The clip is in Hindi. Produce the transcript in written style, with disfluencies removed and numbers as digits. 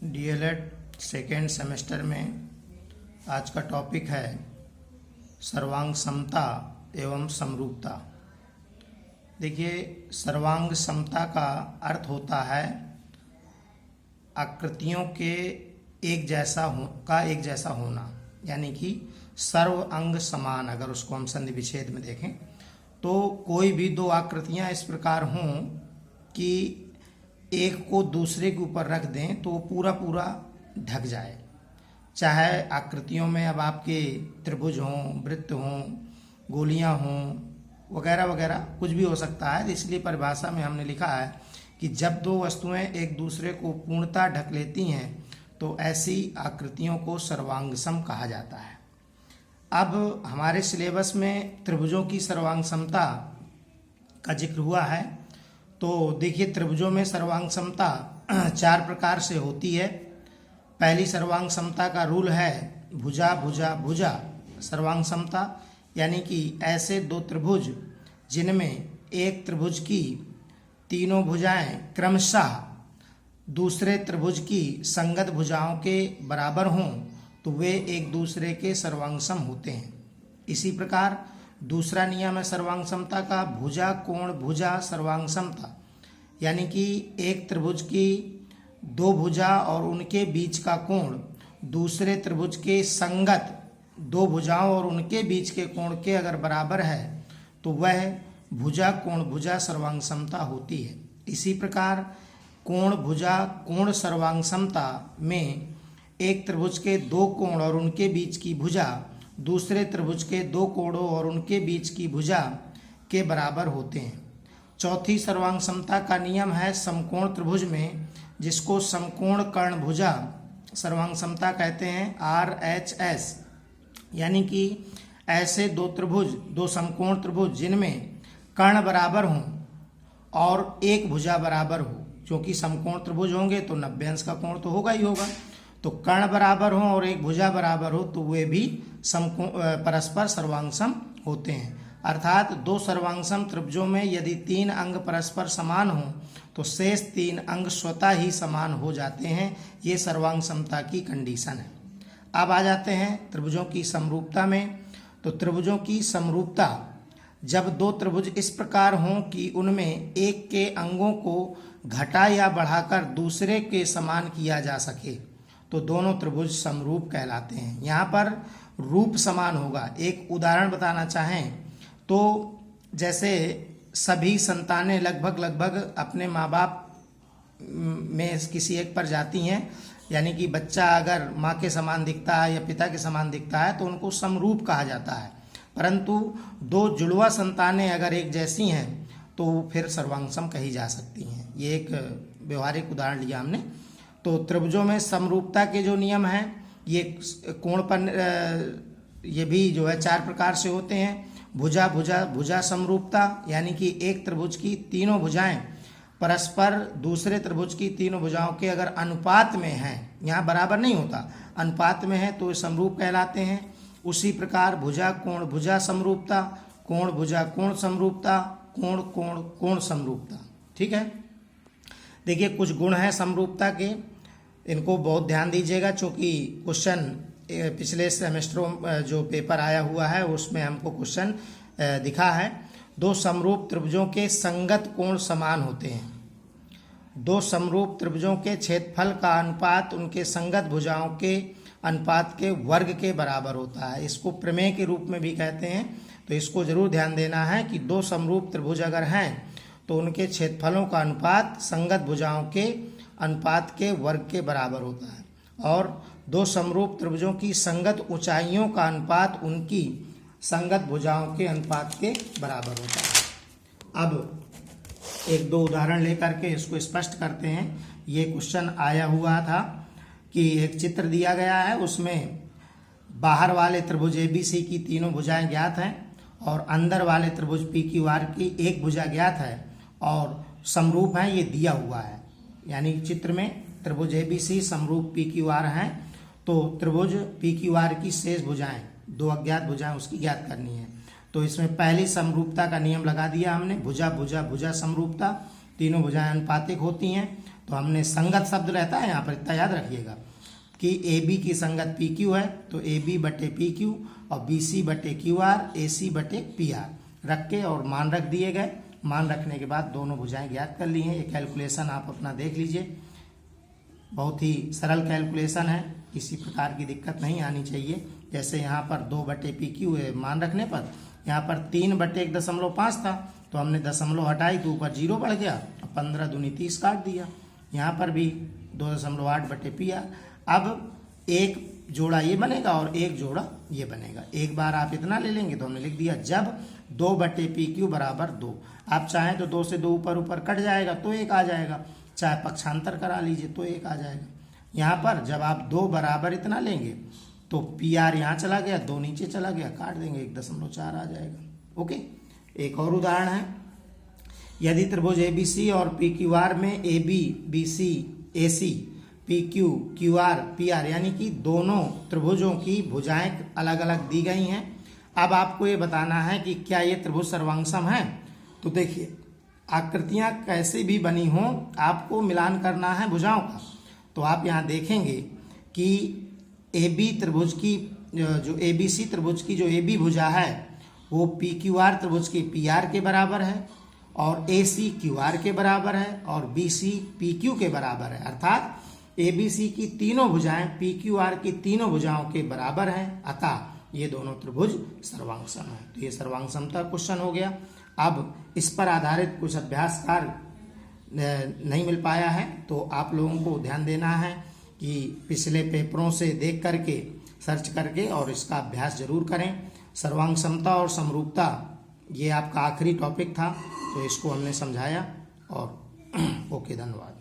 डीएलएड सेकेंड सेमेस्टर में आज का टॉपिक है सर्वांग समता एवं समरूपता। देखिए, सर्वांग समता का अर्थ होता है आकृतियों के एक जैसा होना, यानी कि सर्व अंग समान। अगर उसको हम संधि विच्छेद में देखें तो कोई भी दो आकृतियां इस प्रकार हों कि एक को दूसरे के ऊपर रख दें तो वो पूरा पूरा ढक जाए। चाहे आकृतियों में अब आपके त्रिभुज हों, वृत्त हों, गोलियां हों, वगैरह वगैरह कुछ भी हो सकता है। इसलिए परिभाषा में हमने लिखा है कि जब दो वस्तुएं एक दूसरे को पूर्णतः ढक लेती हैं तो ऐसी आकृतियों को सर्वांग सम कहा जाता है। अब हमारे सिलेबस में त्रिभुजों की सर्वांग समता का जिक्र हुआ है। तो देखिए, त्रिभुजों में सर्वांग समता चार प्रकार से होती है। पहली सर्वांग समता का रूल है भुजा भुजा भुजा सर्वांग समता, यानी कि ऐसे दो त्रिभुज जिनमें एक त्रिभुज की तीनों भुजाएं क्रमशः दूसरे त्रिभुज की संगत भुजाओं के बराबर हों तो वे एक दूसरे के सर्वांग सम होते हैं। इसी प्रकार दूसरा नियम है सर्वांग समता का भुजा कोण भुजा सर्वांग समता, यानी कि एक त्रिभुज की दो भुजा और उनके बीच का कोण दूसरे त्रिभुज के संगत दो भुजाओं और उनके बीच के कोण के अगर बराबर है तो वह भुजा कोण भुजा सर्वांग समता होती है। इसी प्रकार कोण भुजा कोण सर्वांग समता में एक त्रिभुज के दो कोण और उनके बीच की भुजा दूसरे त्रिभुज के दो कोणों और उनके बीच की भुजा के बराबर होते हैं। चौथी सर्वांग समता का नियम है समकोण त्रिभुज में, जिसको समकोण कर्ण भुजा सर्वांग समता कहते हैं, RHS, यानी कि ऐसे दो त्रिभुज दो समकोण त्रिभुज जिनमें कर्ण बराबर हों और एक भुजा बराबर हो, क्योंकि समकोण त्रिभुज होंगे तो 90 अंश का कोण तो होगा ही होगा। तो कर्ण बराबर हो और एक भुजा बराबर हो तो वे भी परस्पर सर्वांग सम होते हैं। अर्थात दो सर्वांग सम त्रिभुजों में यदि तीन अंग परस्पर समान हो तो शेष तीन अंग स्वतः ही समान हो जाते हैं। ये सर्वांग समता की कंडीशन है। अब आ जाते हैं त्रिभुजों की समरूपता में। तो त्रिभुजों की समरूपता, जब दो त्रिभुज इस प्रकार हों कि उनमें एक के अंगों को घटा या बढ़ाकर दूसरे के समान किया जा सके तो दोनों त्रिभुज समरूप कहलाते हैं। यहाँ पर रूप समान होगा। एक उदाहरण बताना चाहें तो जैसे सभी संतानें लगभग अपने माँ बाप में किसी एक पर जाती हैं, यानी कि बच्चा अगर माँ के समान दिखता है या पिता के समान दिखता है तो उनको समरूप कहा जाता है। परंतु दो जुड़वा संतानें अगर एक जैसी हैं तो फिर सर्वांग सम कही जा सकती हैं। ये एक व्यवहारिक उदाहरण लिया हमने। तो त्रिभुजों में समरूपता के जो नियम हैं ये कोण पर ये भी जो है चार प्रकार से होते हैं। भुजा भुजा भुजा समरूपता, यानी कि एक त्रिभुज की तीनों भुजाएं परस्पर दूसरे त्रिभुज की तीनों भुजाओं के अगर अनुपात में हैं, यहाँ बराबर नहीं होता, अनुपात में है तो समरूप कहलाते हैं। उसी प्रकार भुजा कोण भुजा समरूपता, कोण भुजा कोण समरूपता, कोण कोण कोण समरूपता। ठीक है। देखिए, कुछ गुण हैं समरूपता के, इनको बहुत ध्यान दीजिएगा, क्योंकि क्वेश्चन पिछले सेमेस्टरों जो पेपर आया हुआ है उसमें हमको क्वेश्चन दिखा है। दो समरूप त्रिभुजों के संगत कोण समान होते हैं। दो समरूप त्रिभुजों के क्षेत्रफल का अनुपात उनके संगत भुजाओं के अनुपात के वर्ग के बराबर होता है। इसको प्रमेय के रूप में भी कहते हैं। तो इसको जरूर ध्यान देना है कि दो समरूप त्रिभुज अगर हैं तो उनके क्षेत्रफलों का अनुपात संगत भुजाओं के अनुपात के वर्ग के बराबर होता है। और दो समरूप त्रिभुजों की संगत ऊंचाइयों का अनुपात उनकी संगत भुजाओं के अनुपात के बराबर होता है। अब एक दो उदाहरण लेकर के इसको स्पष्ट करते हैं। ये क्वेश्चन आया हुआ था कि एक चित्र दिया गया है, उसमें बाहर वाले त्रिभुज ABC की तीनों भुजाएं ज्ञात हैं और अंदर वाले त्रिभुज PQR की एक भुजा ज्ञात है और समरूप है, ये दिया हुआ है। यानी चित्र में त्रिभुज ABC समरूप PQR हैं तो त्रिभुज PQR की शेष भुजाएं, दो अज्ञात भुजाएं उसकी ज्ञात करनी है। तो इसमें पहली समरूपता का नियम लगा दिया हमने, भुजा भुजा भुजा समरूपता, तीनों भुजाएं अनुपातिक होती हैं। तो हमने संगत शब्द रहता है यहाँ पर, इतना याद रखिएगा कि ए बी की संगत पी क्यू है, तो ए बी बटे पी क्यू और बी सी बटे क्यू आर, ए सी बटे पी आर रख के और मान रख दिए गए। मान रखने के बाद दोनों भुजाएं ज्ञात कर ली हैं। ये कैलकुलेशन आप अपना देख लीजिए, बहुत ही सरल कैलकुलेशन है, किसी प्रकार की दिक्कत नहीं आनी चाहिए। जैसे यहाँ पर 2 बटे पी क्यू है, मान रखने पर यहाँ पर 3 बटे 1.5 था, तो हमने दशमलव हटाई तो ऊपर 0 बढ़ गया और 15 दूनी 30 काट दिया। यहाँ पर भी 2.8 बटे पी आर। अब एक जोड़ा ये बनेगा और एक जोड़ा ये बनेगा। एक बार आप इतना ले लेंगे तो हमने लिख दिया जब 2 बटे पी क्यू बराबर 2। आप चाहें तो 2 से 2 ऊपर ऊपर कट जाएगा तो 1 आ जाएगा, चाहे पक्षांतर करा लीजिए तो 1 आ जाएगा। यहाँ पर जब आप 2 बराबर इतना लेंगे तो पी आर यहाँ चला गया, 2 नीचे चला गया, काट देंगे 1.4 आ जाएगा। ओके, एक और उदाहरण है। यदि त्रिभुज एबीसी और पी क्यू आर में A B B C A C P Q Q R P R यानी कि दोनों त्रिभुजों की भुजाएं अलग अलग दी गई हैं। अब आपको ये बताना है कि क्या ये त्रिभुज सर्वांगसम है। तो देखिए, आकृतियां कैसे भी बनी हों, आपको मिलान करना है भुजाओं का। तो आप यहाँ देखेंगे कि ए बी त्रिभुज की जो ए बी सी त्रिभुज की जो ए बी भुजा है वो पी क्यू आर त्रिभुज की पी आर के बराबर है, और ए सी क्यू आर के बराबर है, और बी सी पी क्यू के बराबर है। अर्थात ए बी सी की तीनों भुजाएं पी क्यू आर की तीनों भुजाओं के बराबर हैं, अतः ये दोनों त्रिभुज सर्वांगसम है। तो ये सर्वांगसमता क्वेश्चन हो गया। अब इस पर आधारित कुछ अभ्यास कार्य नहीं मिल पाया है, तो आप लोगों को ध्यान देना है कि पिछले पेपरों से देख करके, सर्च करके और इसका अभ्यास जरूर करें। सर्वांगसमता और समरूपता ये आपका आखिरी टॉपिक था, तो इसको हमने समझाया। और ओके, धन्यवाद।